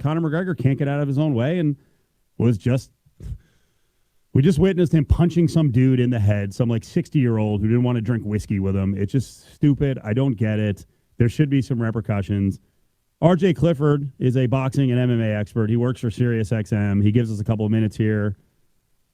Conor McGregor can't get out of his own way and was just... We just witnessed him punching some dude in the head, some like 60-year-old who didn't want to drink whiskey with him. It's just stupid. I don't get it. There should be some repercussions. R.J. Clifford is a boxing and MMA expert. He works for SiriusXM. He gives us a couple of minutes here.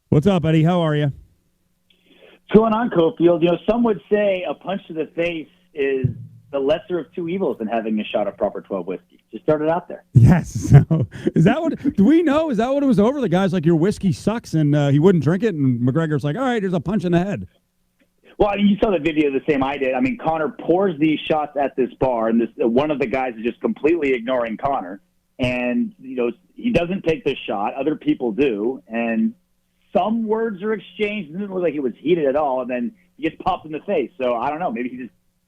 What's up, Eddie? How are you? What's going on, Cofield? You know, some would say a punch to the face is the lesser of two evils than having a shot of proper 12 whiskey. Just start it out there. Yes. So, is that what? Do we know? Is that what it was over? The guy's like, your whiskey sucks, and he wouldn't drink it, and McGregor's like, all right, here's a punch in the head. Well, you saw the video the same I did. I mean, Conor pours these shots at this bar, and this one of the guys is just completely ignoring Conor. And, you know, he doesn't take the shot. Other people do. And some words are exchanged. It didn't look like it was heated at all. And then he gets popped in the face. So, I don't know. Maybe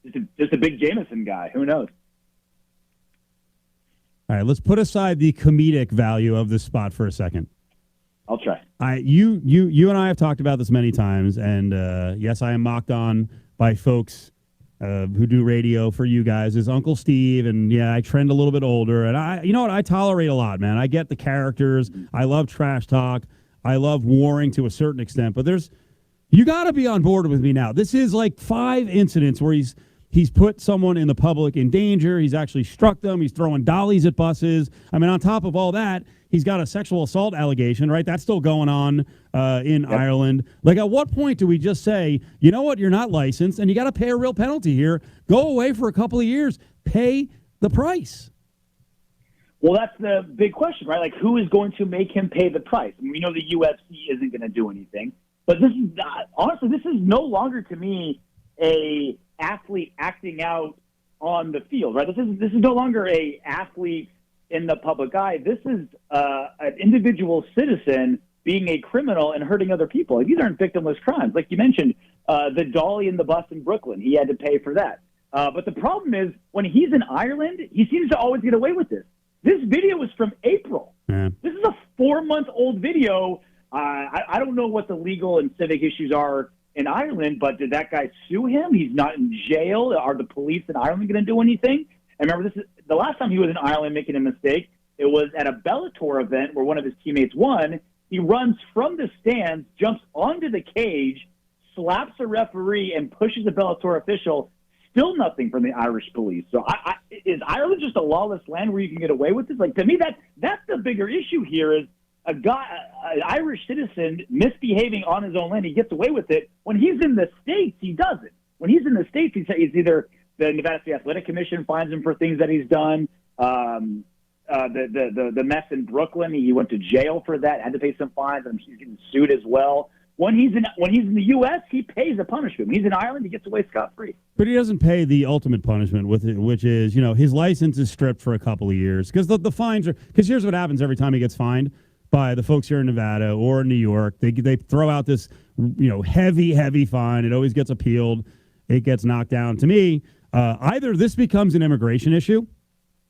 he's just a big Jameson guy. Who knows? All right, let's put aside the comedic value of this spot for a second. I'll try. You and I have talked about this many times, and yes, I am mocked on by folks who do radio for you guys as Uncle Steve, and yeah, I trend a little bit older, and you know what, I tolerate a lot, man. I get the characters. I love trash talk. I love warring to a certain extent, but you got to be on board with me now. This is like 5 incidents where he's put someone in the public in danger. He's actually struck them. He's throwing dollies at buses. I mean, on top of all that, he's got a sexual assault allegation, right? That's still going on in Ireland. Like, at what point do we just say, you know what, you're not licensed, and you got to pay a real penalty here. Go away for a couple of years. Pay the price. Well, that's the big question, right? Like, who is going to make him pay the price? I mean, we know the UFC isn't going to do anything. But this is not, honestly, this is no longer, to me, a athlete acting out on the field, right? This is no longer a athlete in the public eye. This is an individual citizen being a criminal and hurting other people. Like, these aren't victimless crimes. Like you mentioned, the dolly in the bus in Brooklyn, he had to pay for that. But the problem is, when he's in Ireland, he seems to always get away with this. This video was from April. Yeah. This is a 4-month-old video. I don't know what the legal and civic issues are in Ireland, but did that guy sue him? He's not in jail. Are the police in Ireland going to do anything? And remember, this is the last time he was in Ireland making a mistake. It was at a Bellator event where one of his teammates won. He runs from the stands, jumps onto the cage, slaps a referee, and pushes a Bellator official. Still nothing from the Irish police. So is Ireland just a lawless land where you can get away with this? Like, to me, that's the bigger issue here is a guy, an Irish citizen, misbehaving on his own land. He gets away with it. When he's in the States, he doesn't. When he's in the States, he's either the Nevada State Athletic Commission finds him for things that he's done. The mess in Brooklyn, he went to jail for that, had to pay some fines, and he's getting sued as well. When he's in the U.S., he pays a punishment. When he's in Ireland, he gets away scot-free. But he doesn't pay the ultimate punishment, with it, which is, you know, his license is stripped for a couple of years. Because the fines are... Because here's what happens every time he gets fined by the folks here in Nevada or in New York. They throw out this, you know, heavy fine. It always gets appealed. It gets knocked down. To me, either this becomes an immigration issue,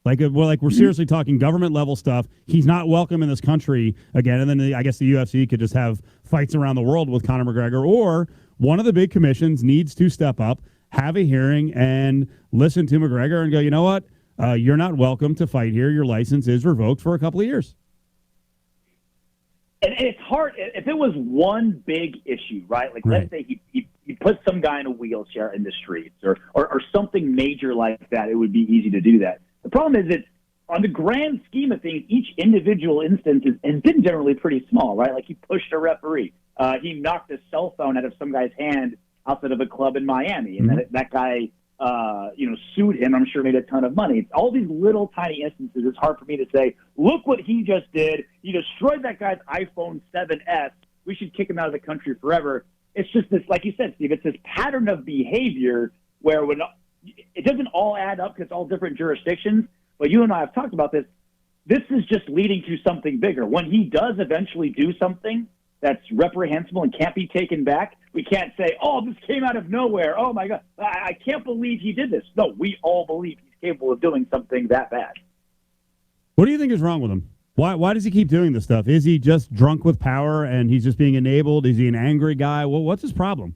like we're seriously talking government level stuff. He's not welcome in this country again, and then I guess the UFC could just have fights around the world with Conor McGregor, or one of the big commissions needs to step up, have a hearing, and listen to McGregor and go, you know what, you're not welcome to fight here. Your license is revoked for a couple of years. And it's hard if it was one big issue, right? Like, let's say he put some guy in a wheelchair in the streets or something major like that. It would be easy to do that. The problem is that on the grand scheme of things, each individual instance has been generally pretty small, right? Like, he pushed a referee. He knocked a cell phone out of some guy's hand outside of a club in Miami, and that guy sued him. I'm sure made a ton of money. It's all these little tiny instances. It's hard for me to say, look what he just did. He destroyed that guy's iPhone 7S. We should kick him out of the country forever. It's just this, like you said, Steve, it's this pattern of behavior where when it doesn't all add up because it's all different jurisdictions. But you and I have talked about this. This is just leading to something bigger. When he does eventually do something that's reprehensible and can't be taken back, we can't say, oh, this came out of nowhere. Oh, my God, I can't believe he did this. No, we all believe he's capable of doing something that bad. What do you think is wrong with him? Why does he keep doing this stuff? Is he just drunk with power and he's just being enabled? Is he an angry guy? Well, what's his problem?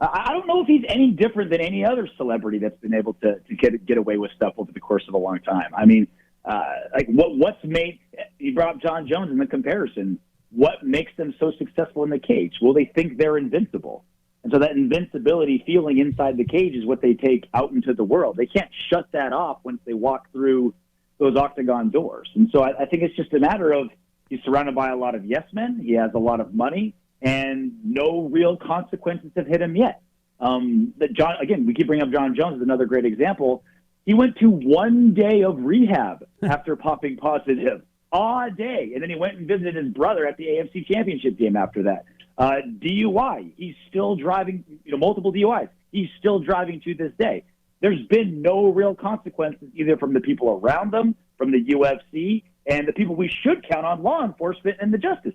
I don't know if he's any different than any other celebrity that's been able to get away with stuff over the course of a long time. I mean, what's made you brought up John Jones in the comparison. What makes them so successful in the cage? Well, they think they're invincible. And so that invincibility feeling inside the cage is what they take out into the world. They can't shut that off once they walk through those octagon doors. And so I think it's just a matter of he's surrounded by a lot of yes men. He has a lot of money, and no real consequences have hit him yet. Again, we keep bringing up John Jones as another great example. He went to 1 day of rehab after popping positive. A day. And then he went and visited his brother at the AFC Championship game after that. DUI. He's still driving, multiple DUIs. He's still driving to this day. There's been no real consequences either from the people around them, from the UFC, and the people we should count on, law enforcement and the justice